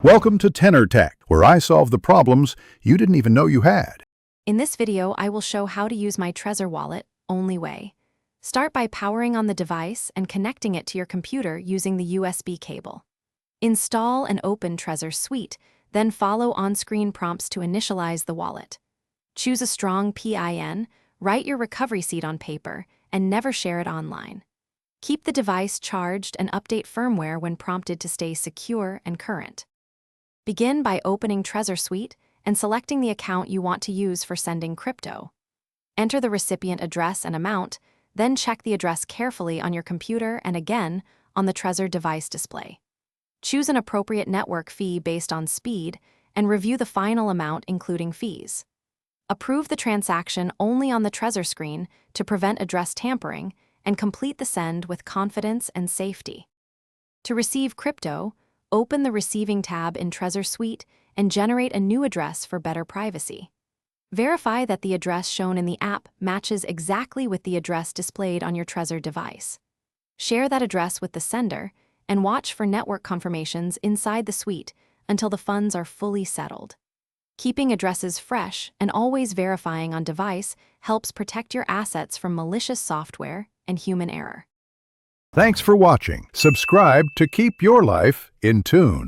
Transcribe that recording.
Welcome to Tenor Tech, where I solve the problems you didn't even know you had. In this video, I will show how to use my Trezor Wallet only way. Start by powering on the device and connecting it to your computer using the USB cable. Install and open Trezor Suite, then follow on-screen prompts to initialize the wallet. Choose a strong PIN, write your recovery seed on paper, and never share it online. Keep the device charged and update firmware when prompted to stay secure and current. Begin by opening Trezor Suite and selecting the account you want to use for sending crypto. Enter the recipient address and amount, then check the address carefully on your computer and again on the Trezor device display. Choose an appropriate network fee based on speed and review the final amount including fees. Approve the transaction only on the Trezor screen to prevent address tampering and complete the send with confidence and safety. To receive crypto, open the Receiving tab in Trezor Suite and generate a new address for better privacy. Verify that the address shown in the app matches exactly with the address displayed on your Trezor device. Share that address with the sender and watch for network confirmations inside the suite until the funds are fully settled. Keeping addresses fresh and always verifying on device helps protect your assets from malicious software and human error. Thanks for watching. Subscribe to keep your life in tune.